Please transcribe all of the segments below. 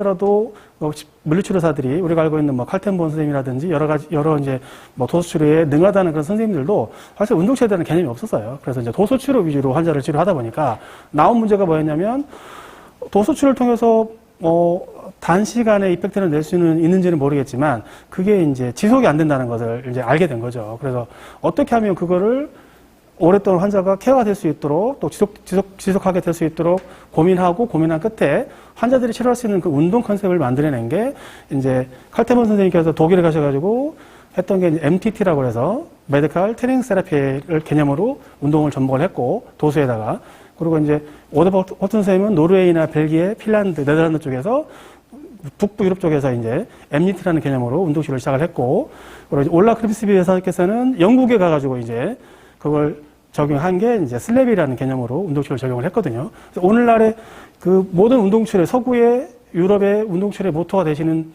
라도 물리치료사들이 우리가 알고 있는 뭐 칼텐본 선생님이라든지 여러 이제 뭐 도수치료에 능하다는 그런 선생님들도 사실 운동치료에 대한 개념이 없었어요. 그래서 이제 도수치료 위주로 환자를 치료하다 보니까 나온 문제가 뭐였냐면 도수치료를 통해서 단시간에 이펙트를 낼 수는 있는지는 모르겠지만 그게 이제 지속이 안 된다는 것을 이제 알게 된 거죠. 그래서 어떻게 하면 그거를 오랫동안 환자가 케어가 될 수 있도록 또 지속하게 될 수 있도록 고민한 끝에 환자들이 치료할 수 있는 그 운동 컨셉을 만들어낸 게 이제 칼테본 선생님께서 독일에 가셔가지고 했던 게 MTT라고 해서 메디컬 트레이닝 세라피를 개념으로 운동을 접목을 했고 도수에다가 그리고 이제 오더버튼 선생님은 노르웨이나 벨기에, 핀란드, 네덜란드 쪽에서 북부 유럽 쪽에서 이제 MTT라는 개념으로 운동치료를 시작을 했고 그리고 올라 크립스비 회사께서는 영국에 가가지고 이제 그걸 적용한 게 이제 슬랩이라는 개념으로 운동치료를 적용을 했거든요. 그래서 오늘날의 그 모든 운동치료, 서구의 유럽의 운동치료의 모토가 되시는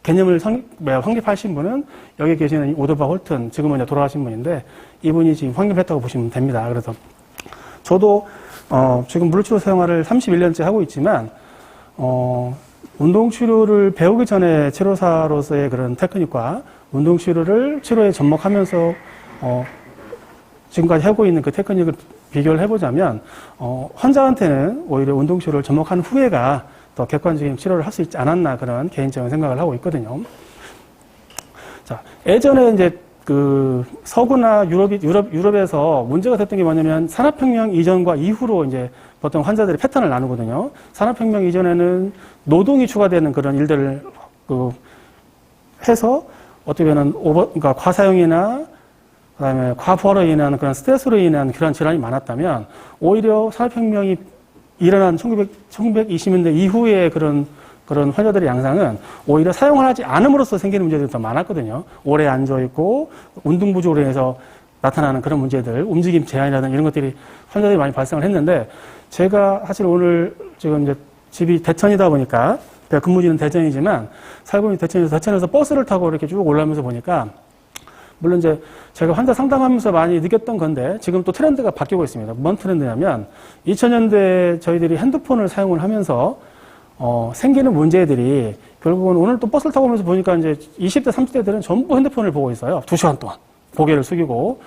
개념을 확립하신 분은 여기 계시는 오더바 홀튼, 지금은 이제 돌아가신 분인데 이분이 지금 확립했다고 보시면 됩니다. 그래서 저도 지금 물리치료 생활을 31년째 하고 있지만 운동치료를 배우기 전에 치료사로서의 그런 테크닉과 운동치료를 치료에 접목하면서 지금까지 하고 있는 그 테크닉을 비교를 해보자면 환자한테는 오히려 운동치료를 접목한 후에가 더 객관적인 치료를 할 수 있지 않았나 그런 개인적인 생각을 하고 있거든요. 자, 예전에 이제 그 서구나 유럽에서 문제가 됐던 게 뭐냐면 산업혁명 이전과 이후로 이제 보통 환자들이 패턴을 나누거든요. 산업혁명 이전에는 노동이 추가되는 그런 일들을 해서 어떻게 보면 그러니까 과사용이나 그다음에 과부하로 인한 그런 스트레스로 인한 그런 질환이 많았다면 오히려 산업혁명이 일어난 1920년대 이후에 그런 환자들의 양상은 오히려 사용을 하지 않음으로써 생기는 문제들이 더 많았거든요. 오래 앉아있고 운동 부족으로 인해서 나타나는 그런 문제들, 움직임 제한이라든지 이런 것들이 환자들이 많이 발생을 했는데 제가 사실 오늘 지금 이제 집이 대천이다 보니까 제가 근무지는 대전이지만 살고 있는 대천에서 버스를 타고 이렇게 쭉 올라오면서 보니까 물론 이제 제가 환자 상담하면서 많이 느꼈던 건데 지금 또 트렌드가 바뀌고 있습니다. 뭔 트렌드냐면 2000년대 저희들이 핸드폰을 사용을 하면서 생기는 문제들이 결국은 오늘 또 버스를 타고 오면서 보니까 이제 20대, 30대들은 전부 핸드폰을 보고 있어요. 2시간 동안 고개를 숙이고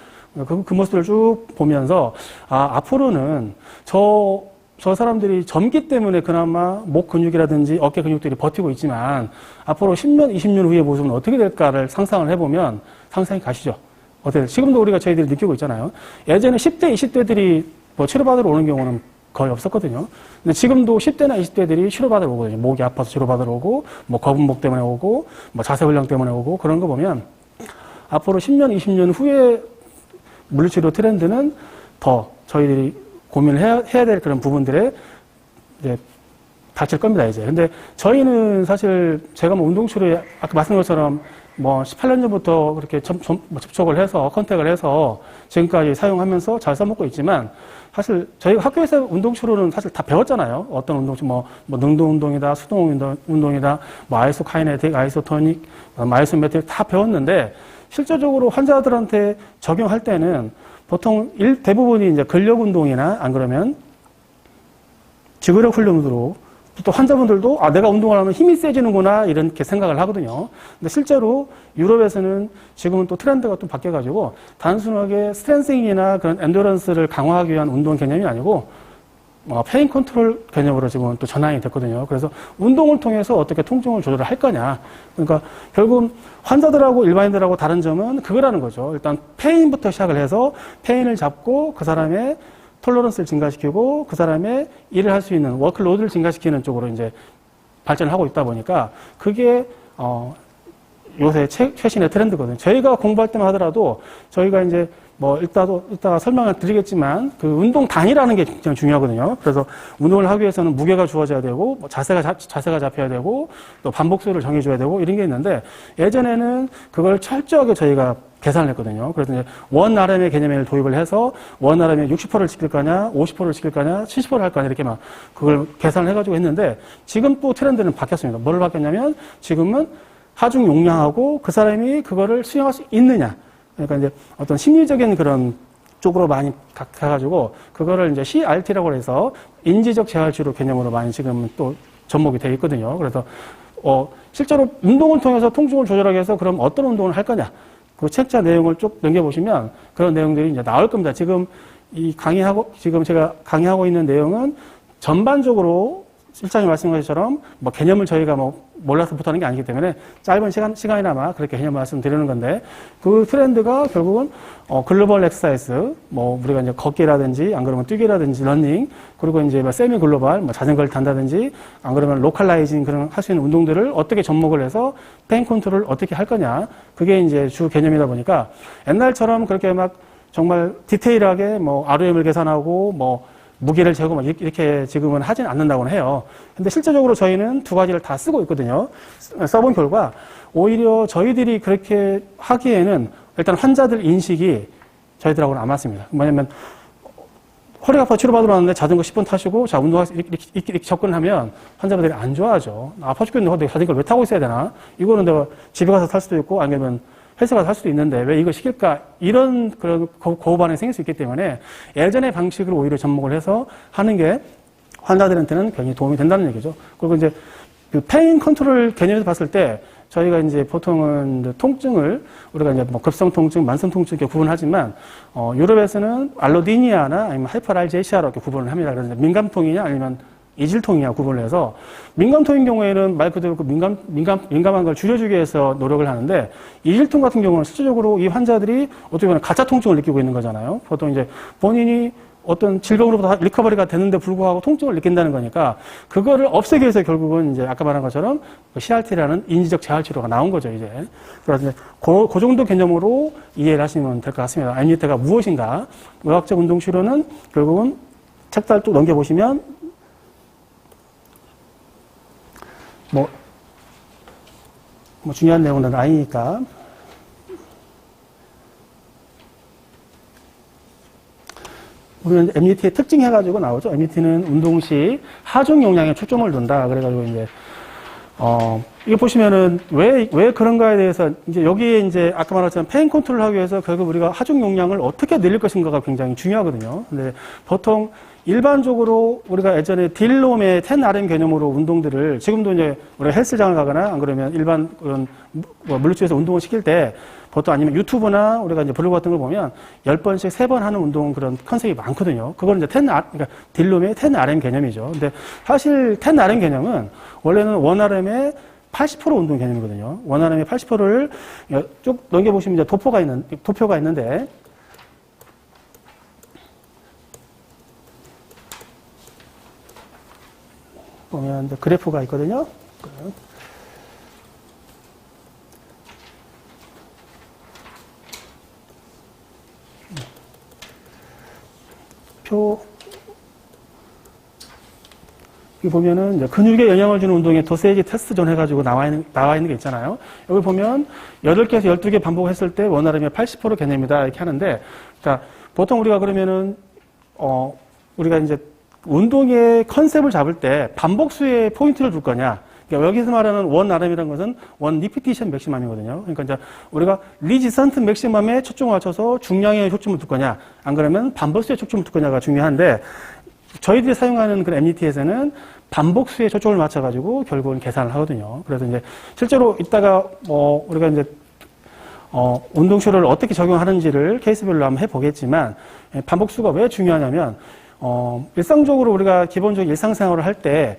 그 모습을 쭉 보면서 앞으로는 저 사람들이 젊기 때문에 그나마 목 근육이라든지 어깨 근육들이 버티고 있지만 앞으로 10년, 20년 후의 모습은 어떻게 될까를 상상을 해보면 상상이 가시죠. 어때요? 지금도 저희들이 느끼고 있잖아요. 예전에 10대, 20대들이 뭐 치료받으러 오는 경우는 거의 없었거든요. 근데 지금도 10대나 20대들이 치료받으러 오거든요. 목이 아파서 치료받으러 오고, 뭐 거북목 때문에 오고, 뭐 자세훈련 때문에 오고, 그런 거 보면 앞으로 10년, 20년 후에 물리치료 트렌드는 더 저희들이 고민을 해야 될 그런 부분들에 이제 닥칠 겁니다, 이제. 근데 저희는 사실 제가 뭐 운동치료에 아까 말씀드린 것처럼 뭐 18년 전부터 그렇게 접촉을 해서 컨택을 해서 지금까지 사용하면서 잘 써먹고 있지만 사실 저희가 학교에서 운동치료는 사실 다 배웠잖아요. 어떤 운동치료, 뭐 능동운동이다, 수동운동이다, 뭐 아이소카이네틱, 아이소토닉, 아이소메트릭 다 배웠는데 실제적으로 환자들한테 적용할 때는 보통 대부분이 이제 근력 운동이나 안 그러면 지구력 훈련으로 또 환자분들도 내가 운동을 하면 힘이 세지는구나 이렇게 생각을 하거든요. 근데 실제로 유럽에서는 지금은 또 트렌드가 또 바뀌어가지고 단순하게 스트렝싱이나 그런 엔듀런스를 강화하기 위한 운동 개념이 아니고 페인 컨트롤 개념으로 지금 또 전환이 됐거든요. 그래서 운동을 통해서 어떻게 통증을 조절을 할 거냐. 그러니까 결국 환자들하고 일반인들하고 다른 점은 그거라는 거죠. 일단 페인부터 시작을 해서 페인을 잡고 그 사람의 톨러런스를 증가시키고 그 사람의 일을 할 수 있는 워크로드를 증가시키는 쪽으로 이제 발전을 하고 있다 보니까 그게 요새 최신의 트렌드거든요. 저희가 공부할 때만 하더라도 저희가 이제 뭐 이따가 설명을 드리겠지만 그 운동 단위라는 게 굉장히 중요하거든요. 그래서 운동을 하기 위해서는 무게가 주어져야 되고 뭐 자세가 잡혀야 되고 또 반복수를 정해줘야 되고 이런 게 있는데 예전에는 그걸 철저하게 저희가 계산을 했거든요. 그래서 이제 원 RM의 개념을 도입을 해서 원 RM의 60%를 지킬 거냐, 50%를 지킬 거냐, 70%를 할 거냐 이렇게 막 그걸 계산을 해가지고 했는데 지금 또 트렌드는 바뀌었습니다. 뭐를 바뀌었냐면 지금은 하중 용량하고 그 사람이 그거를 수행할 수 있느냐. 그러니까 이제 어떤 심리적인 그런 쪽으로 많이 가가지고 그거를 이제 CRT라고 해서 인지적 재활치료 개념으로 많이 지금 또 접목이 되어 있거든요. 그래서 실제로 운동을 통해서 통증을 조절하기 위해서 그럼 어떤 운동을 할 거냐? 그 책자 내용을 쭉 넘겨보시면 그런 내용들이 이제 나올 겁니다. 지금 지금 제가 강의하고 있는 내용은 전반적으로 실장님 말씀하신 것처럼 뭐 개념을 저희가 뭐 몰라서 부터 하는 게 아니기 때문에 짧은 시간이나마 그렇게 개념 말씀드리는 건데 그 트렌드가 결국은 글로벌 엑서사이즈 뭐 우리가 이제 걷기라든지 안 그러면 뛰기라든지 러닝 그리고 이제 뭐 세미 글로벌 뭐 자전거를 탄다든지 안 그러면 로컬라이징 그런 할 수 있는 운동들을 어떻게 접목을 해서 페인 컨트롤을 어떻게 할 거냐 그게 이제 주 개념이다 보니까 옛날처럼 그렇게 막 정말 디테일하게 뭐 ROM을 계산하고 뭐 무게를 재고 막 이렇게 지금은 하진 않는다고는 해요. 근데 실제적으로 저희는 두 가지를 다 쓰고 있거든요. 써본 결과 오히려 저희들이 그렇게 하기에는 일단 환자들 인식이 저희들하고는 안 맞습니다. 뭐냐면 허리가 아파 치료받으러 왔는데 자전거 10분 타시고 자 운동하시 이렇게 접근하면 환자분들이 안 좋아하죠. 아파 죽겠는데 자전거를 왜 타고 있어야 되나? 이거는 내가 집에 가서 탈 수도 있고 아니면 헬스 가서 할 수도 있는데 왜 이거 시킬까? 이런 그런 거부 반응이 생길 수 있기 때문에 예전의 방식을 오히려 접목을 해서 하는 게 환자들한테는 굉장히 도움이 된다는 얘기죠. 그리고 이제 그 페인 컨트롤 개념에서 봤을 때 저희가 이제 보통은 통증을 우리가 이제 뭐 급성 통증, 만성 통증 이렇게 구분하지만 유럽에서는 알로디니아나 아니면 하이퍼알제시아로 이렇게 구분을 합니다. 그래서 민감통이냐 아니면 이질통이냐 구분을 해서 민감통인 경우에는 말 그대로 그 민감한 걸 줄여주기 위해서 노력을 하는데 이질통 같은 경우는 실질적으로 이 환자들이 어떻게 보면 가짜 통증을 느끼고 있는 거잖아요. 보통 이제 본인이 어떤 질병으로부터 리커버리가 되는데 불구하고 통증을 느낀다는 거니까 그거를 없애기 위해서 결국은 이제 아까 말한 것처럼 CRT라는 인지적 재활 치료가 나온 거죠, 이제. 그래서 이제 그 정도 개념으로 이해를 하시면 될 것 같습니다. MUT가 무엇인가? 의학적 운동 치료는 결국은 책달 쭉 넘겨보시면 뭐 중요한 내용은 아니니까. 우리는 MUT의 특징 해가지고 나오죠. MUT는 운동 시 하중 용량에 초점을 둔다. 그래가지고 이제, 이거 보시면은 왜 그런가에 대해서 이제 여기에 이제 아까 말했지만 페인 컨트롤을 하기 위해서 결국 우리가 하중 용량을 어떻게 늘릴 것인가가 굉장히 중요하거든요. 근데 보통 일반적으로 우리가 예전에 딜롬의 10RM 개념으로 운동들을 지금도 이제 우리가 헬스장을 가거나 안 그러면 일반 그런 물리치료에서 운동을 시킬 때 보통 아니면 유튜브나 우리가 이제 블로그 같은 걸 보면 10번씩 3번 하는 운동 그런 컨셉이 많거든요. 그건 이제 그러니까 딜롬의 10RM 개념이죠. 근데 사실 10RM 개념은 원래는 1RM의 80% 운동 개념이거든요. 1RM의 80%를 쭉 넘겨보시면 이제 도표가 있는데 보면 이제 그래프가 있거든요. 여기 보면은 이제 근육에 영향을 주는 운동에 도세이지 테스트 존 해가지고 나와 있는 게 있잖아요. 여기 보면 8개에서 12개 반복했을 때 원활하면 80% 개념이다 이렇게 하는데, 자 보통 우리가 그러면은 우리가 이제 운동의 컨셉을 잡을 때 반복수에 포인트를 둘 거냐. 그러니까 여기서 말하는 원 RM이라는 것은 원 리피티션 맥시멈이거든요. 그러니까 이제 우리가 리지선트 맥시멈에 초점을 맞춰서 중량에 초점을 둘 거냐, 안 그러면 반복수에 초점을 둘 거냐가 중요한데 저희들이 사용하는 그 MUT에서는 반복수에 초점을 맞춰가지고 결국은 계산을 하거든요. 그래서 이제 실제로 이따가 우리가 이제 운동 치료를 어떻게 적용하는지를 케이스별로 한번 해보겠지만 반복수가 왜 중요하냐면 일상적으로 우리가 기본적인 일상생활을 할 때,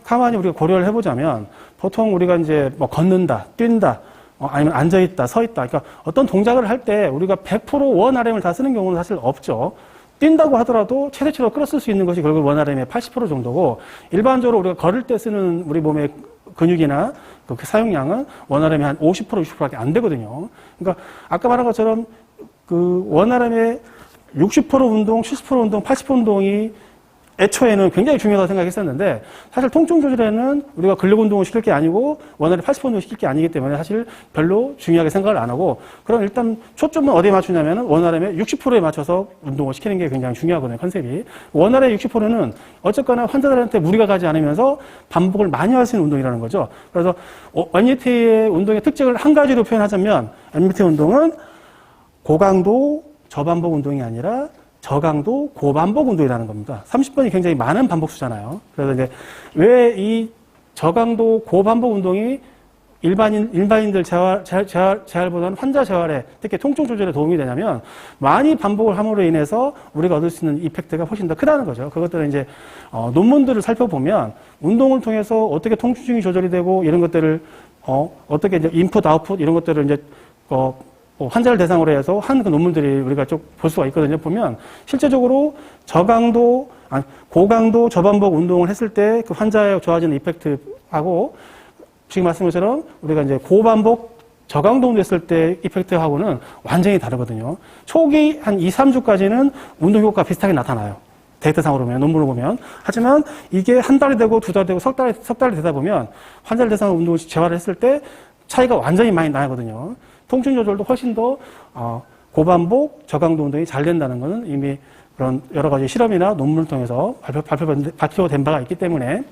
가만히 우리가 고려를 해보자면, 보통 우리가 이제 걷는다, 뛴다, 아니면 앉아있다, 서있다. 그러니까 어떤 동작을 할 때 우리가 100% 원 RM을 다 쓰는 경우는 사실 없죠. 뛴다고 하더라도 최대치로 끌어쓸 수 있는 것이 결국 원 RM의 80% 정도고, 일반적으로 우리가 걸을 때 쓰는 우리 몸의 근육이나 그 사용량은 원 RM의 한 50%, 60%밖에 안 되거든요. 그러니까 아까 말한 것처럼 그 원 RM의 60% 운동, 70% 운동, 80% 운동이 애초에는 굉장히 중요하다고 생각했었는데 사실 통증 조절에는 우리가 근력 운동을 시킬 게 아니고 원활히 80% 운동을 시킬 게 아니기 때문에 사실 별로 중요하게 생각을 안 하고 그럼 일단 초점은 어디에 맞추냐면 원활함의 60%에 맞춰서 운동을 시키는 게 굉장히 중요하거든요, 컨셉이. 원활의 60%는 어쨌거나 환자들한테 무리가 가지 않으면서 반복을 많이 할 수 있는 운동이라는 거죠. 그래서 MUT의 운동의 특징을 한 가지로 표현하자면 MUT 운동은 고강도 저반복 운동이 아니라 저강도 고반복 운동이라는 겁니다. 30번이 굉장히 많은 반복수잖아요. 그래서 이제 왜 이 저강도 고반복 운동이 일반인들 재활보다는 환자 재활에 특히 통증 조절에 도움이 되냐면 많이 반복을 함으로 인해서 우리가 얻을 수 있는 이펙트가 훨씬 더 크다는 거죠. 그것들은 이제 논문들을 살펴보면 운동을 통해서 어떻게 통증이 조절이 되고 이런 것들을 어떻게 이제 인풋 아웃풋 이런 것들을 이제 환자를 대상으로 해서 한 그 논문들이 우리가 쭉 볼 수가 있거든요. 보면 실제적으로 고강도 저반복 운동을 했을 때 그 환자의 좋아지는 이펙트하고 지금 말씀한 것처럼 우리가 이제 고반복 저강도 운동 했을 때 이펙트하고는 완전히 다르거든요. 초기 한 2, 3주까지는 운동 효과가 비슷하게 나타나요. 데이터상으로 보면, 논문을 보면. 하지만 이게 한 달이 되고 두 달 되고 석 달이 되다 보면 환자를 대상으로 운동을 재활을 했을 때 차이가 완전히 많이 나거든요. 통증 조절도 훨씬 더 고반복 저강도 운동이 잘 된다는 것은 이미 그런 여러 가지 실험이나 논문을 통해서 발표된 바가 있기 때문에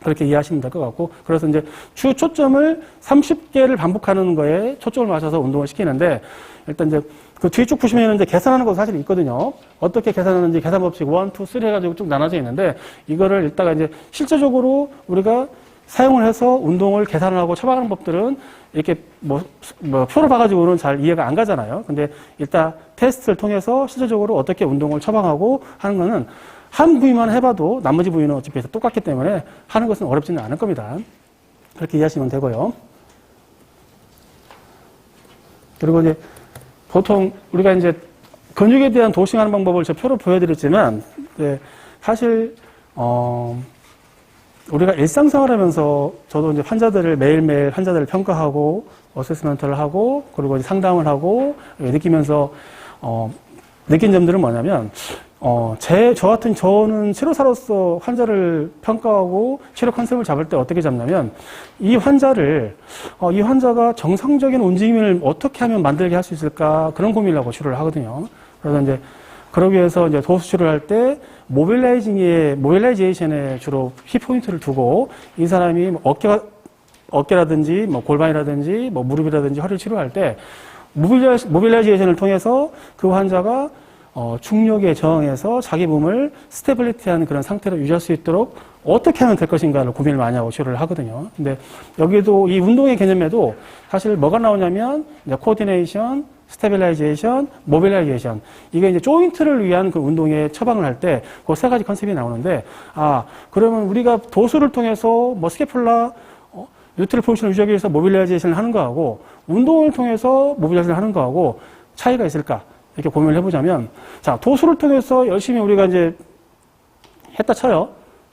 그렇게 이해하시면 될 것 같고, 그래서 이제 주 초점을 30개를 반복하는 거에 초점을 맞춰서 운동을 시키는데, 일단 이제 그 뒤쪽 보시면 이제 계산하는 것도 사실 있거든요. 어떻게 계산하는지 계산 법칙 1, 2, 3 해가지고 쭉 나눠져 있는데, 이거를 이따가 이제 실제적으로 우리가 사용을 해서 운동을 계산을 하고 처방하는 법들은 이렇게 표를 봐가지고는 잘 이해가 안 가잖아요. 근데 일단 테스트를 통해서 실제적으로 어떻게 운동을 처방하고 하는 거는 한 부위만 해봐도 나머지 부위는 어차피 똑같기 때문에 하는 것은 어렵지는 않을 겁니다. 그렇게 이해하시면 되고요. 그리고 이제 보통 우리가 이제 근육에 대한 도싱하는 방법을 저 표로 보여드렸지만, 사실 우리가 일상생활 하면서 저도 이제 매일매일 환자들을 평가하고 어세스먼트를 하고 그리고 이제 상담을 하고 느끼면서 느낀 점들은 뭐냐면 저는 치료사로서 환자를 평가하고 치료 컨셉을 잡을 때 어떻게 잡냐면 이 환자가 정상적인 움직임을 어떻게 하면 만들게 할 수 있을까 그런 고민을 하고 치료를 하거든요. 그래서 이제 그러기 위해서 이제 도수 치료를 할 때 모빌라이제이션에 주로 힙포인트를 두고 이 사람이 어깨라든지 골반이라든지 무릎이라든지 허리를 치료할 때 모빌라이제이션을 통해서 그 환자가 중력에 저항해서 자기 몸을 스테빌리티한 그런 상태로 유지할 수 있도록 어떻게 하면 될 것인가를 고민을 많이 하고 치료를 하거든요. 근데 여기도 이 운동의 개념에도 사실 뭐가 나오냐면 코디네이션, 스테빌라이제이션, 모빌라이제이션. 이게 이제 조인트를 위한 그 운동의 처방을 할 때 그 세 가지 컨셉이 나오는데, 그러면 우리가 도수를 통해서 스캐폴라, 뉴트럴 포지션을 유지하기 위해서 모빌라이제이션을 하는 거하고 운동을 통해서 모빌라이제이션을 하는 거하고 차이가 있을까? 이렇게 고민을 해보자면, 도수를 통해서 열심히 우리가 이제 했다 쳐요.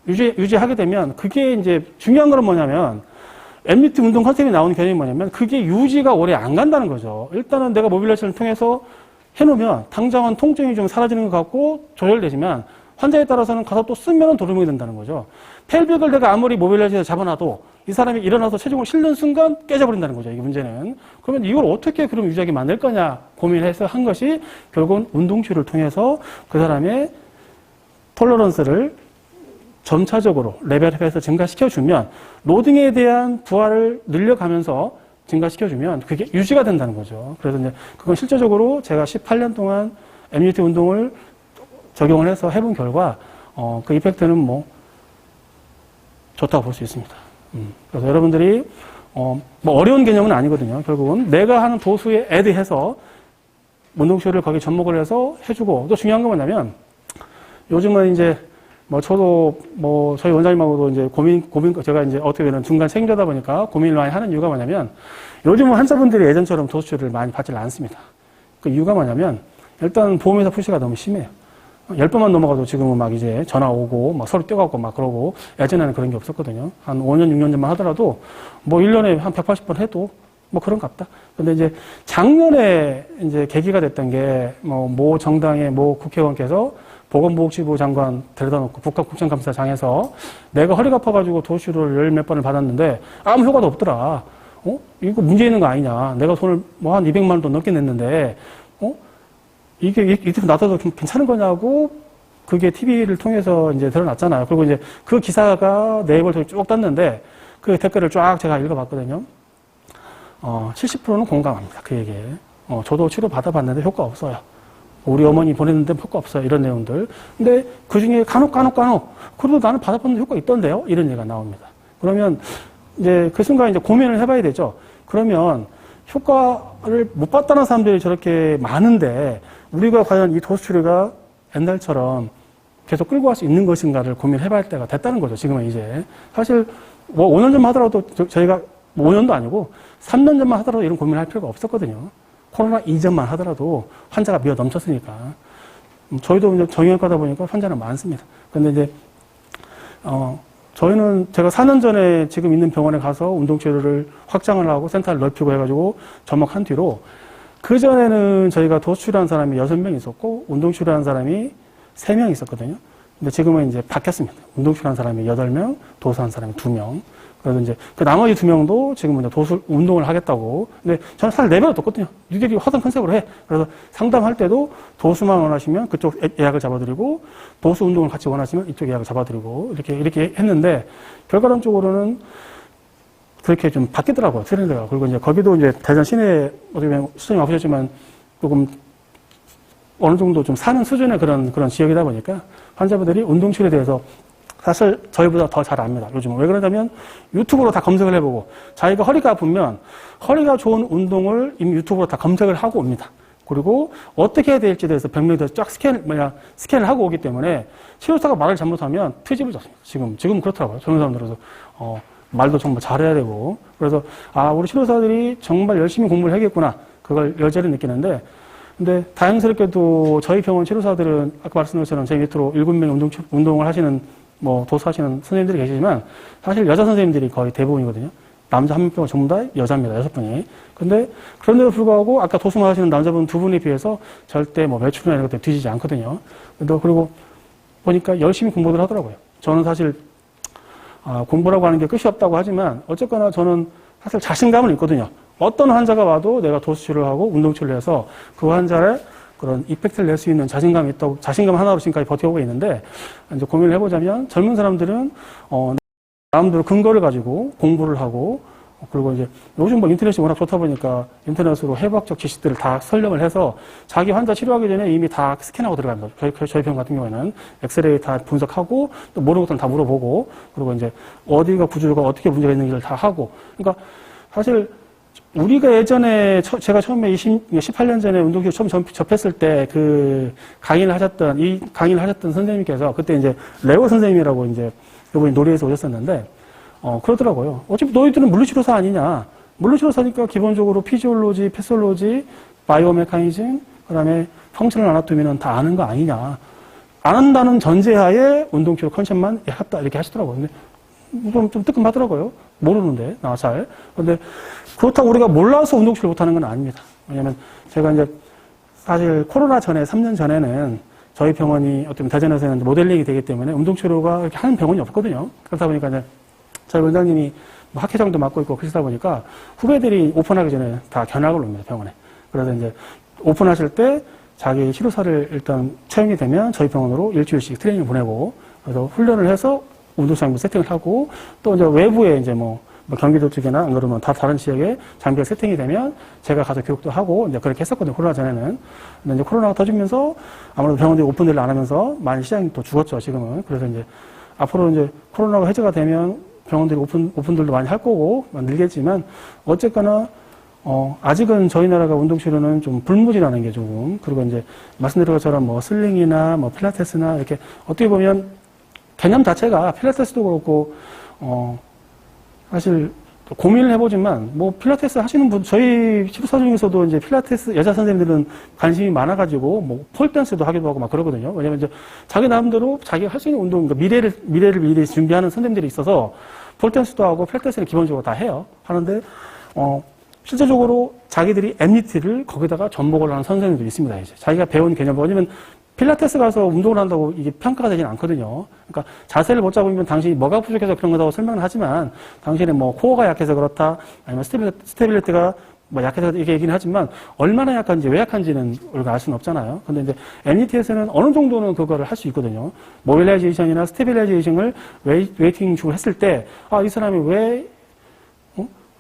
유지하게 되면 그게 이제 중요한 건 뭐냐면 MUT 운동 컨셉이 나오는 개념이 뭐냐면 그게 유지가 오래 안 간다는 거죠. 일단은 내가 모빌라이제이션을 통해서 해놓으면 당장은 통증이 좀 사라지는 것 같고 조절되지만 환자에 따라서는 가서 또 쓰면 도루묵이 된다는 거죠. 펠빅을 내가 아무리 모빌라이제이션을 잡아놔도 이 사람이 일어나서 체중을 실는 순간 깨져버린다는 거죠. 이게 문제는. 그러면 이걸 어떻게 그럼 유지하게 만들 거냐 고민해서 한 것이 결국은 운동치료를 통해서 그 사람의 톨러런스를 점차적으로 레벨업해서 증가시켜주면 로딩에 대한 부하를 늘려가면서 증가시켜주면 그게 유지가 된다는 거죠. 그래서 이제 그건 실제적으로 제가 18년 동안 MUT 운동을 적용을 해서 해본 결과 그 이펙트는 좋다고 볼 수 있습니다. 그래서 여러분들이 어려운 개념은 아니거든요. 결국은 내가 하는 도수에 애드해서 운동치료를 거기에 접목을 해서 해주고, 또 중요한 건 뭐냐면 요즘은 이제 저도 저희 원장님하고도 이제 제가 이제 어떻게 보면 중간 책임자다 보니까 고민을 많이 하는 이유가 뭐냐면 요즘은 환자분들이 예전처럼 도수치료를 많이 받질 않습니다. 그 이유가 뭐냐면 일단 보험회사 푸시가 너무 심해요. 10번만 넘어가도 지금은 이제 전화 오고 서로 뛰어가고 그러고 예전에는 그런 게 없었거든요. 한 5년, 6년 전만 하더라도 1년에 한 180번 해도 그런갑다. 근데 이제 작년에 이제 계기가 됐던 게 모 정당의 모 국회의원께서 보건복지부 장관 데려다 놓고 국가국정감사장에서 내가 허리가 아파가지고 도수치료를 열 몇 번을 받았는데 아무 효과도 없더라. 이거 문제 있는 거 아니냐. 내가 돈을 한 200만 원 돈 넘게 냈는데 이게 놔둬도 괜찮은 거냐고 그게 TV를 통해서 이제 드러났잖아요. 그리고 이제 그 기사가 네이버를 쭉 떴는데 그 댓글을 쫙 제가 읽어봤거든요. 70%는 공감합니다. 그 얘기에. 저도 치료 받아봤는데 효과 없어요. 우리 어머니 보냈는데 효과 없어요. 이런 내용들. 근데 그 중에 간혹, 그래도 나는 받아봤는데 효과 있던데요? 이런 얘기가 나옵니다. 그러면 이제 그 순간 이제 고민을 해봐야 되죠. 그러면 효과를 못 봤다는 사람들이 저렇게 많은데 우리가 과연 이 도수 치료가 옛날처럼 계속 끌고 갈 수 있는 것인가를 고민해봐야 할 때가 됐다는 거죠. 지금은 이제. 사실 뭐 5년 전만 하더라도 저희가 5년도 아니고 3년 전만 하더라도 이런 고민을 할 필요가 없었거든요. 코로나 이전만 하더라도 환자가 미어 넘쳤으니까. 저희도 이제 정형외과다 보니까 환자는 많습니다. 근데 이제, 저희는 제가 4년 전에 지금 있는 병원에 가서 운동치료를 확장을 하고 센터를 넓히고 해가지고 접목한 뒤로 그전에는 저희가 도수치료하는 사람이 6명 있었고 운동치료하는 사람이 3명 있었거든요. 근데 지금은 이제 바뀌었습니다. 운동치료하는 사람이 8명, 도수하는 사람이 2명. 그래서 이제 그 나머지 2명도 지금은 이제 도수 운동을 하겠다고. 근데 저는 사실 내버려 뒀거든요. 니들이 하던 컨셉으로 해. 그래서 상담할 때도 도수만 원하시면 그쪽 예약을 잡아드리고 도수 운동을 같이 원하시면 이쪽 예약을 잡아드리고 이렇게 했는데 결과론적으로는 그렇게 좀 바뀌더라고요. 트렌드가. 그리고 이제 거기도 이제 대전 시내에 어떻게 보면 시청이 와보셨지만 조금 어느 정도 좀 사는 수준의 그런 지역이다 보니까 환자분들이 운동치료에 대해서 사실 저희보다 더 잘 압니다. 요즘은. 왜 그러냐면 유튜브로 다 검색을 해보고 자기가 허리가 아프면 허리가 좋은 운동을 이미 유튜브로 다 검색을 하고 옵니다. 그리고 어떻게 해야 될지에 대해서 병명에 대해서 쫙 스캔을 하고 오기 때문에 치료사가 말을 잘못하면 트집을 잡습니다. 지금 그렇더라고요. 젊은 사람들은. 말도 정말 잘해야 되고. 그래서, 우리 치료사들이 정말 열심히 공부를 해야겠구나. 그걸 여전히 느끼는데, 근데 다행스럽게도 저희 병원 치료사들은 아까 말씀드린 것처럼 제 밑으로 7명의 운동을 하시는, 도수하시는 선생님들이 계시지만, 사실 여자 선생님들이 거의 대부분이거든요. 남자 1명 빼고 전부 다 여자입니다. 6분이. 근데, 그런데도 불구하고 아까 도수만 하시는 남자분 2분에 비해서 절대 매출이나 이런 것들 뒤지지 않거든요. 그리고 보니까 열심히 공부를 하더라고요. 저는 사실, 공부라고 하는 게 끝이 없다고 하지만 어쨌거나 저는 사실 자신감은 있거든요. 어떤 환자가 와도 내가 도수치료를 하고 운동치료를 해서 그 환자의 그런 이펙트를 낼 수 있는 자신감이 있다고, 자신감 하나로 지금까지 버텨오고 있는데, 이제 고민을 해보자면 젊은 사람들은, 나름대로 근거를 가지고 공부를 하고, 그리고 이제 요즘 인터넷이 워낙 좋다 보니까 인터넷으로 해부학적 지식들을 다 설명을 해서 자기 환자 치료하기 전에 이미 다 스캔하고 들어갑니다. 저희 병 같은 경우에는 엑스레이 다 분석하고 또 모르는 것들은 다 물어보고 그리고 이제 어디가 구조가 어떻게 문제가 있는지를 다 하고. 그러니까 사실 우리가 예전에 제가 처음에 18년 전에 운동기구 처음 접했을 때 이 강의를 하셨던 선생님께서 그때 이제 레오 선생님이라고 이제 이분이 노래에서 오셨었는데 그러더라고요. 어차피 너희들은 물리치료사 아니냐. 물리치료사니까 기본적으로 피지올로지, 패솔로지, 바이오메카니즘, 그 다음에 펑셔널 아나토미는 다 아는 거 아니냐. 안 한다는 전제하에 운동치료 컨셉만 했다. 이렇게 하시더라고요. 근데 좀 뜨끔하더라고요. 모르는데, 나 잘. 근데 그렇다고 우리가 몰라서 운동치료를 못하는 건 아닙니다. 왜냐면 제가 이제 사실 코로나 전에, 3년 전에는 저희 병원이 어떤 대전에서는 모델링이 되기 때문에 운동치료가 이렇게 하는 병원이 없거든요. 그러다 보니까 이제 저희 원장님이 학회장도 맡고 있고 그러시다 보니까 후배들이 오픈하기 전에 다 견학을 옵니다, 병원에. 그래서 이제 오픈하실 때 자기 치료사를 일단 채용이 되면 저희 병원으로 일주일씩 트레이닝 보내고 그래서 훈련을 해서 운동장비 세팅을 하고 또 이제 외부에 이제 경기도 쪽이나 안 그러면 다 다른 지역에 장비가 세팅이 되면 제가 가서 교육도 하고 이제 그렇게 했었거든요, 코로나 전에는. 근데 이제 코로나가 터지면서 아무래도 병원들이 오픈을 안 하면서 많이 시장이 또 죽었죠, 지금은. 그래서 이제 앞으로 이제 코로나가 해제가 되면 병원들이 오픈들도 많이 할 거고, 늘겠지만, 어쨌거나, 아직은 저희 나라가 운동치료는 좀 불무지라는 게 조금, 그리고 이제, 말씀드린 것처럼 슬링이나 필라테스나 이렇게, 어떻게 보면, 개념 자체가 필라테스도 그렇고, 사실, 고민을 해보지만, 필라테스 하시는 분, 저희 치료사 중에서도 이제 필라테스, 여자 선생님들은 관심이 많아가지고, 폴댄스도 하기도 하고 막 그러거든요. 왜냐면 이제 자기 나름대로 자기가 할 수 있는 운동, 그러니까 미래를 미리 준비하는 선생님들이 있어서, 폴댄스도 하고 필라테스는 기본적으로 다 해요. 하는데, 실제적으로 자기들이 MUT를 거기다가 접목을 하는 선생님들이 있습니다, 이제. 자기가 배운 개념, 왜냐면 필라테스 가서 운동을 한다고 이게 평가가 되진 않거든요. 그러니까 자세를 못 잡으면 당신이 뭐가 부족해서 그런 거라고 설명을 하지만 당신의 코어가 약해서 그렇다 아니면 스테빌리티가 약해서 이렇게 얘기는 하지만 얼마나 약한지 왜 약한지는 우리가 알 수는 없잖아요. 근데 이제 MUT에서는 어느 정도는 그거를 할 수 있거든요. 모빌라이제이션이나 스테빌라이제이션을 웨이팅 중을 했을 때 이 사람이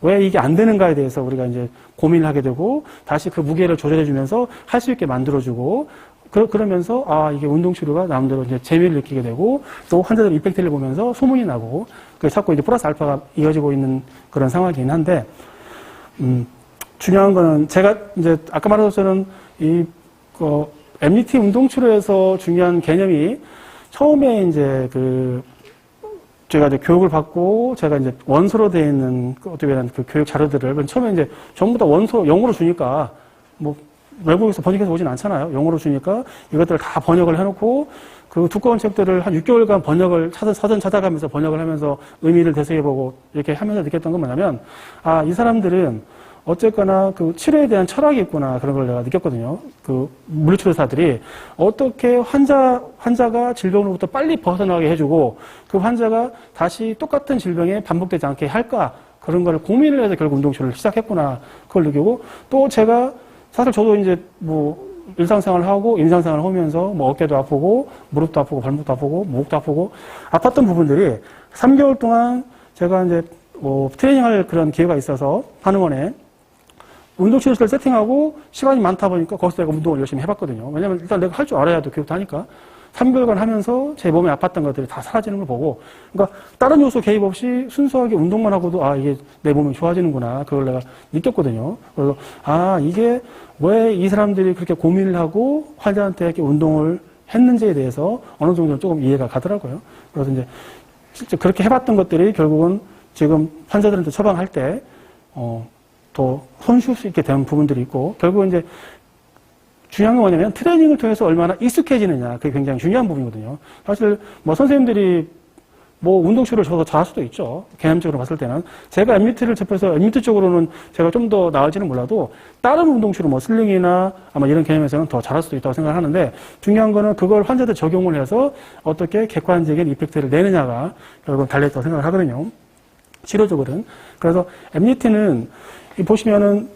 왜 이게 안 되는가에 대해서 우리가 이제 고민을 하게 되고 다시 그 무게를 조절해 주면서 할 수 있게 만들어 주고 그러면서, 아, 이게 운동 치료가 나름대로 이제 재미를 느끼게 되고, 또 환자들 이펙트를 보면서 소문이 나고, 그게 자꾸 이제 플러스 알파가 이어지고 있는 그런 상황이긴 한데, 중요한 거는 제가 이제 아까 말한 것처럼 MDT 운동 치료에서 중요한 개념이 처음에 이제 제가 이제 교육을 받고 제가 이제 원서로 되어 있는 어떻게 보면 그 교육 자료들을 처음에 이제 전부 다 영어로 주니까 뭐 외국에서 번역해서 오진 않잖아요. 영어로 주니까 이것들을 다 번역을 해놓고 그 두꺼운 책들을 한 6개월간 번역을 사전 찾아가면서 번역을 하면서 의미를 되새겨보고 이렇게 하면서 느꼈던 건 뭐냐면, 아, 이 사람들은 어쨌거나 그 치료에 대한 철학이 있구나, 그런 걸 내가 느꼈거든요. 그 물리치료사들이 어떻게 환자가 질병으로부터 빨리 벗어나게 해주고 그 환자가 다시 똑같은 질병에 반복되지 않게 할까, 그런 걸 고민을 해서 결국 운동치료를 시작했구나, 그걸 느끼고, 또 제가 사실 저도 이제 뭐 일상생활을 하고 임상생활을 하면서 뭐 어깨도 아프고 무릎도 아프고 발목도 아프고 목도 아프고 아팠던 부분들이 3개월 동안 제가 이제 뭐 트레이닝할 그런 기회가 있어서 한의원에 운동치료실을 세팅하고 시간이 많다 보니까 거기서 내가 운동을 열심히 해봤거든요. 왜냐면 일단 내가 할 줄 알아야 또 교육도 하니까. 3개월간 하면서 제 몸에 아팠던 것들이 다 사라지는 걸 보고, 그러니까 다른 요소 개입 없이 순수하게 운동만 하고도, 아, 이게 내 몸이 좋아지는구나, 그걸 내가 느꼈거든요. 그래서, 아, 이게 왜 이 사람들이 그렇게 고민을 하고 환자한테 이렇게 운동을 했는지에 대해서 어느 정도는 조금 이해가 가더라고요. 그래서 이제 실제 그렇게 해봤던 것들이 결국은 지금 환자들한테 처방할 때 더 손쉬울 수 있게 된 부분들이 있고, 결국은 이제 중요한 건 뭐냐면 트레이닝을 통해서 얼마나 익숙해지느냐, 그게 굉장히 중요한 부분이거든요. 사실 뭐 선생님들이 뭐 운동치료를 더 잘할 수도 있죠. 개념적으로 봤을 때는. 제가 MUT를 접해서 MUT 쪽으로는 제가 좀 더 나을지는 몰라도 다른 운동치료 뭐 슬링이나 아마 이런 개념에서는 더 잘할 수도 있다고 생각하는데, 중요한 거는 그걸 환자들 적용을 해서 어떻게 객관적인 이펙트를 내느냐가 결국은 달려있다고 생각을 하거든요. 치료적으로는. 그래서 MUT는 보시면은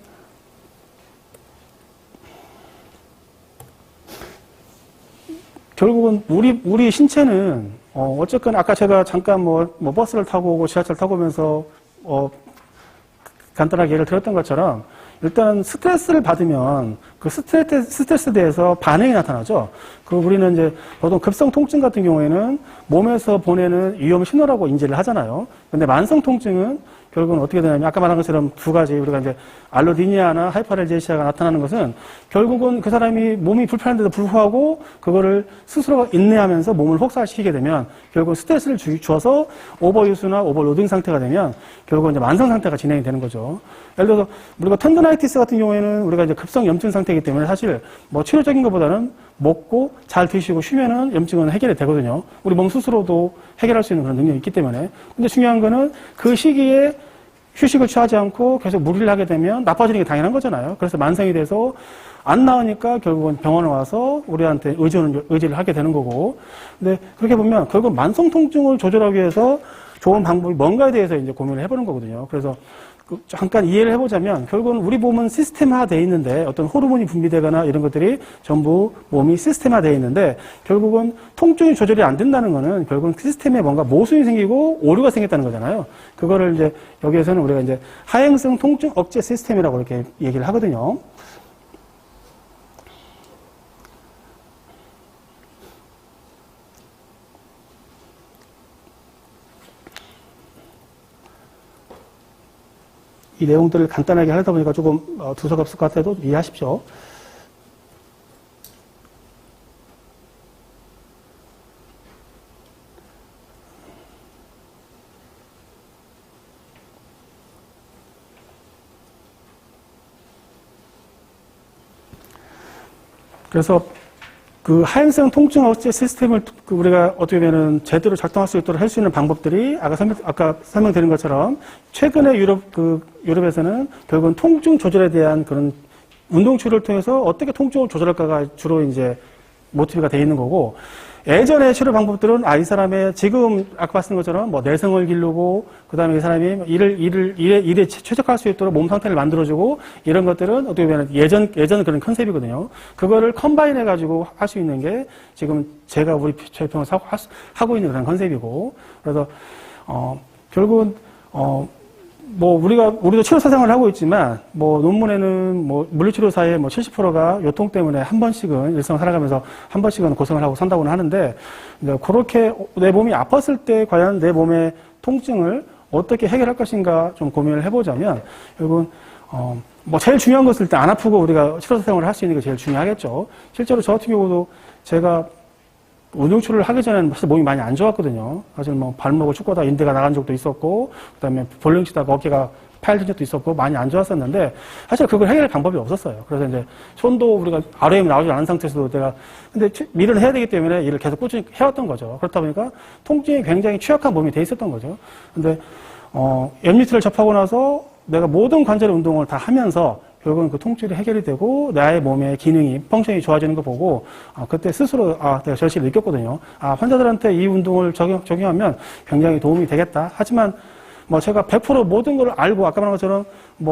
결국은 우리 신체는 어쨌거나 아까 제가 잠깐 뭐 버스를 타고 오고 지하철 타고 오면서 간단하게 예를 들었던 것처럼, 일단 스트레스를 받으면 그 스트레스에 대해서 반응이 나타나죠. 우리는 이제 보통 급성 통증 같은 경우에는 몸에서 보내는 위험 신호라고 인지를 하잖아요. 근데 만성 통증은 결국은 어떻게 되냐면 아까 말한 것처럼 두 가지, 우리가 이제 알로디니아나 하이퍼알제시아가 나타나는 것은 결국은 그 사람이 몸이 불편한데도 불구하고 그거를 스스로가 인내하면서 몸을 혹사시키게 되면 결국 스트레스를 주어서 오버유스나 오버로딩 상태가 되면 결국은 이제 만성 상태가 진행이 되는 거죠. 예를 들어서 우리가 텐더나이티스 같은 경우에는 우리가 이제 급성 염증 상태이기 때문에 사실 뭐 치료적인 것보다는 먹고 잘 드시고 쉬면은 염증은 해결이 되거든요. 우리 몸 스스로도 해결할 수 있는 그런 능력이 있기 때문에. 근데 중요한 거는 그 시기에 휴식을 취하지 않고 계속 무리를 하게 되면 나빠지는 게 당연한 거잖아요. 그래서 만성이 돼서 안 나으니까 결국은 병원에 와서 우리한테 의지를 하게 되는 거고. 근데 그렇게 보면 결국 만성 통증을 조절하기 위해서 좋은 방법이 뭔가에 대해서 이제 고민을 해보는 거거든요. 그래서 잠깐 이해를 해보자면 결국은 우리 몸은 시스템화되어 있는데 어떤 호르몬이 분비되거나 이런 것들이 전부 몸이 시스템화되어 있는데 결국은 통증이 조절이 안 된다는 거는 결국은 시스템에 뭔가 모순이 생기고 오류가 생겼다는 거잖아요. 그거를 이제 여기에서는 우리가 이제 하행성 통증 억제 시스템이라고 이렇게 얘기를 하거든요. 이 내용들을 간단하게 하다 보니까 조금 두서가 없을 것 같아도 이해하십시오. 그래서 그 하행성 통증 억제 시스템을 우리가 어떻게 보면은 제대로 작동할 수 있도록 할 수 있는 방법들이 아까 설명드린 것처럼 최근에 유럽에서는 결국은 통증 조절에 대한 그런 운동 치료를 통해서 어떻게 통증을 조절할까가 주로 이제 모티브가 되어 있는 거고, 예전의 치료 방법들은 이 사람의 지금 아까 말씀드린 것처럼 뭐 내성을 기르고 그다음에 이 사람이 일에 최적화할 수 있도록 몸 상태를 만들어주고 이런 것들은 어떻게 보면 예전 그런 컨셉이거든요. 그거를 컴바인 해가지고 할 수 있는 게 지금 제가 우리 저희병원에서 하고 있는 그런 컨셉이고, 그래서 결국은 우리도 치료사 생활을 하고 있지만, 논문에는 물리치료사의 70%가 요통 때문에 한 번씩은 일상 살아가면서 한 번씩은 고생을 하고 산다고는 하는데, 그렇게 내 몸이 아팠을 때 과연 내 몸의 통증을 어떻게 해결할 것인가 좀 고민을 해보자면, 결국은, 제일 중요한 것은 일단 안 아프고 우리가 치료사 생활을 할 수 있는 게 제일 중요하겠죠. 실제로 저 같은 경우도 제가 운동치료를 하기 전에는 사실 몸이 많이 안 좋았거든요. 사실 발목을 축구하다 인대가 나간 적도 있었고, 그 다음에 볼링 치다가 어깨가 파열된 적도 있었고, 많이 안 좋았었는데, 사실 그걸 해결할 방법이 없었어요. 그래서 이제 손도 우리가 ROM이 나오지 않은 상태에서도 근데 일을 해야 되기 때문에 일을 계속 꾸준히 해왔던 거죠. 그렇다 보니까 통증이 굉장히 취약한 몸이 돼 있었던 거죠. 근데, 엠리트를 접하고 나서 내가 모든 관절의 운동을 다 하면서 결국은 그 통증이 해결이 되고 나의 몸의 기능이 펑션이 좋아지는 거 보고 그때 스스로 내가 절실히 느꼈거든요. 환자들한테 이 운동을 적용하면 굉장히 도움이 되겠다. 하지만 제가 100% 모든 걸 알고 아까 말한 것처럼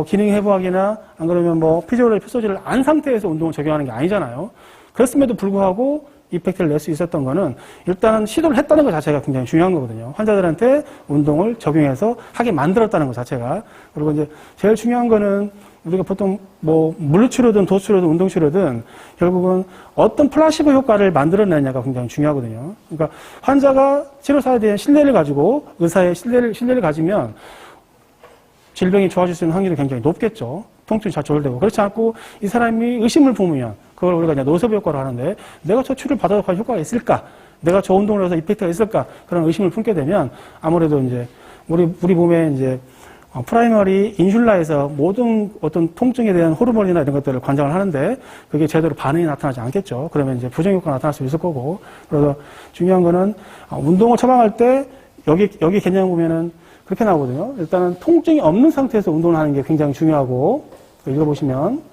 기능 회복학이나 안 그러면 피지올로지 필소지를 안 상태에서 운동을 적용하는 게 아니잖아요. 그랬음에도 불구하고 이펙트를 낼 수 있었던 거는 일단은 시도를 했다는 것 자체가 굉장히 중요한 거거든요. 환자들한테 운동을 적용해서 하게 만들었다는 것 자체가. 그리고 이제 제일 중요한 거는 우리가 보통 물리치료든 도수치료든 운동치료든 결국은 어떤 플라시보 효과를 만들어내냐가 굉장히 중요하거든요. 그러니까 환자가 치료사에 대한 신뢰를 가지고 의사의 신뢰를 가지면 질병이 좋아질 수 있는 확률이 굉장히 높겠죠. 통증이 잘 조절되고. 그렇지 않고 이 사람이 의심을 품으면 그걸 우리가 이제 노세보 효과로 하는데 내가 저 치료를 받아도 과연 효과가 있을까? 내가 저 운동을 해서 이펙트가 있을까? 그런 의심을 품게 되면 아무래도 이제 우리 몸에 이제 프라이머리 인슐라에서 모든 어떤 통증에 대한 호르몬이나 이런 것들을 관장을 하는데 그게 제대로 반응이 나타나지 않겠죠. 그러면 이제 부정효과가 나타날 수 있을 거고. 그래서 중요한 거는 운동을 처방할 때 여기 개념 보면은 그렇게 나오거든요. 일단은 통증이 없는 상태에서 운동을 하는 게 굉장히 중요하고 읽어보시면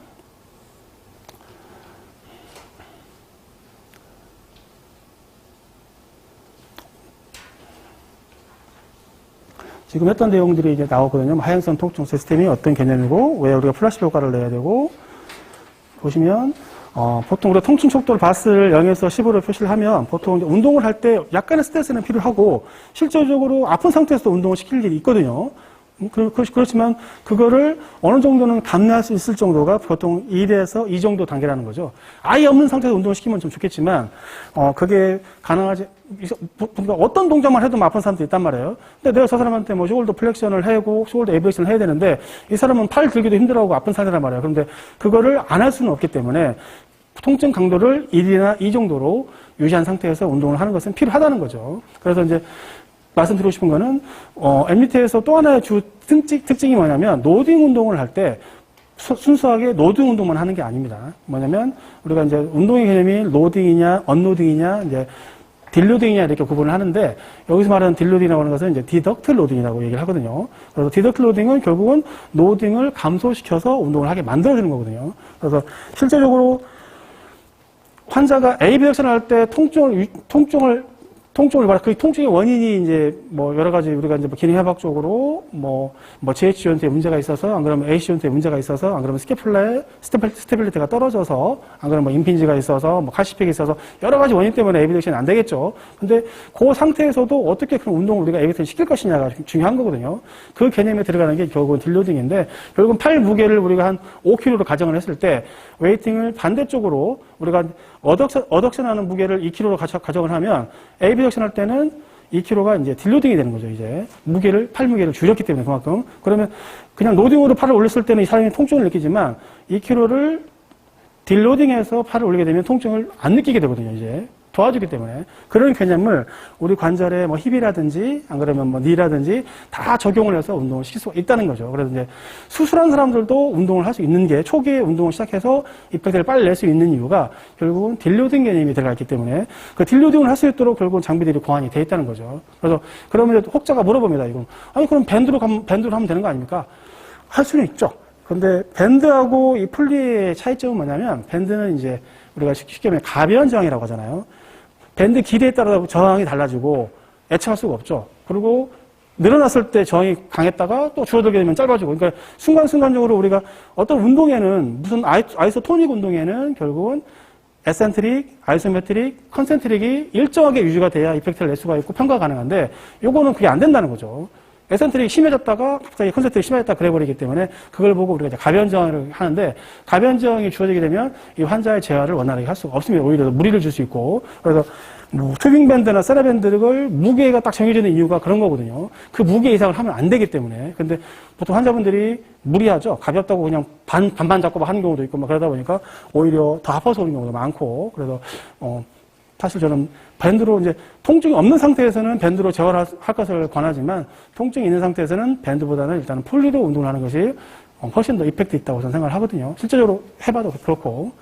지금 했던 내용들이 이제 나오거든요. 하향성 통증 시스템이 어떤 개념이고, 왜 우리가 플라시보 효과를 내야 되고, 보시면, 보통 우리가 통증 척도를 바스를 0에서 10으로 표시를 하면, 보통 운동을 할 때 약간의 스트레스는 필요하고, 실질적으로 아픈 상태에서도 운동을 시킬 일이 있거든요. 그렇지만, 그거를 어느 정도는 감내할 수 있을 정도가 보통 1에서 2 정도 단계라는 거죠. 아예 없는 상태에서 운동을 시키면 좀 좋겠지만, 그게 가능하지, 그러니까 어떤 동작만 해도 아픈 사람도 있단 말이에요. 근데 내가 저 사람한테 숄더 플렉션을 하고 숄더 에브렉션을 해야 되는데 이 사람은 팔 들기도 힘들어하고 아픈 상태란 말이에요. 그런데 그거를 안 할 수는 없기 때문에 통증 강도를 1이나 2 정도로 유지한 상태에서 운동을 하는 것은 필요하다는 거죠. 그래서 이제 말씀드리고 싶은 거는 MBT에서 또 하나의 주 특징이 뭐냐면 노딩 운동을 할 때 순수하게 노딩 운동만 하는 게 아닙니다. 뭐냐면 우리가 이제 운동의 개념이 로딩이냐 언로딩이냐 이제 딜로딩이냐 이렇게 구분을 하는데 여기서 말하는 딜로딩이라고 하는 것은 이제 디덕트 로딩이라고 얘기를 하거든요. 그래서 디덕트 로딩은 결국은 노딩을 감소시켜서 운동을 하게 만들어주는 거거든요. 그래서 실제적으로 환자가 AB액션을 할 때 통증을 말하 그 통증의 원인이 이제 여러 가지 우리가 이제 기능 회복 쪽으로 GH 조인트에 문제가 있어서 안 그러면 AC 조인트에 문제가 있어서 안 그러면 스캐플라의 스테빌리티가 떨어져서 안 그러면 임핀지가 있어서 칼시픽이 있어서 여러 가지 원인 때문에 에비렉션이 안 되겠죠. 근데 그 상태에서도 어떻게 그런 운동을 우리가 에비렉션 시킬 것이냐가 중요한 거거든요. 그 개념에 들어가는 게 결국은 딜로딩인데 결국은 팔 무게를 우리가 한 5kg로 가정을 했을 때 웨이팅을 반대쪽으로 우리가 어덕션하는 무게를 2kg로 가정을 하면 에비렉션 할 때는 2kg가 이제 딜로딩이 되는 거죠, 이제. 팔 무게를 줄였기 때문에 그만큼. 그러면 그냥 로딩으로 팔을 올렸을 때는 이 사람이 통증을 느끼지만 2kg를 딜로딩해서 팔을 올리게 되면 통증을 안 느끼게 되거든요, 이제. 도와주기 때문에. 그런 개념을 우리 관절에 힙이라든지, 안 그러면 니라든지 다 적용을 해서 운동을 시킬 수가 있다는 거죠. 그래서 이제 수술한 사람들도 운동을 할 수 있는 게 초기에 운동을 시작해서 이펙트를 빨리 낼 수 있는 이유가 결국은 딜로딩 개념이 들어가 있기 때문에 그 딜로딩을 할 수 있도록 결국은 장비들이 고안이 돼 있다는 거죠. 그래서 그러면 혹자가 물어봅니다, 이건. 아니, 그럼 밴드로 하면 되는 거 아닙니까? 할 수는 있죠. 근데 밴드하고 이 풀리의 차이점은 뭐냐면 밴드는 이제 우리가 쉽게 말하면 가변 저항이라고 하잖아요. 밴드 길이에 따라 저항이 달라지고 예측할 수가 없죠. 그리고 늘어났을 때 저항이 강했다가 또 줄어들게 되면 짧아지고. 그러니까 순간순간적으로 우리가 어떤 운동에는 무슨 아이소토닉 운동에는 결국은 에센트릭, 아이소메트릭, 컨센트릭이 일정하게 유지가 돼야 이펙트를 낼 수가 있고 평가가 가능한데 요거는 그게 안 된다는 거죠. 에센트릭이 심해졌다가 갑자기 컨센트릭이 심해졌다 그래버리기 때문에 그걸 보고 우리가 이제 가변정을 하는데 가변정이 주어지게 되면 이 환자의 재활을 원활하게 할 수가 없습니다. 오히려 무리를 줄 수 있고 그래서 뭐 튜빙밴드나 세라밴드를 무게가 딱 정해지는 이유가 그런 거거든요. 그 무게 이상을 하면 안 되기 때문에. 근데 보통 환자분들이 무리하죠. 가볍다고 그냥 반반 잡고 하는 경우도 있고 막 그러다 보니까 오히려 더 아파서 오는 경우도 많고 그래서 사실 저는 밴드로 이제 통증이 없는 상태에서는 밴드로 재활할 것을 권하지만 통증이 있는 상태에서는 밴드보다는 일단은 풀리로 운동을 하는 것이 훨씬 더 이펙트 있다고 저는 생각을 하거든요. 실제적으로 해봐도 그렇고.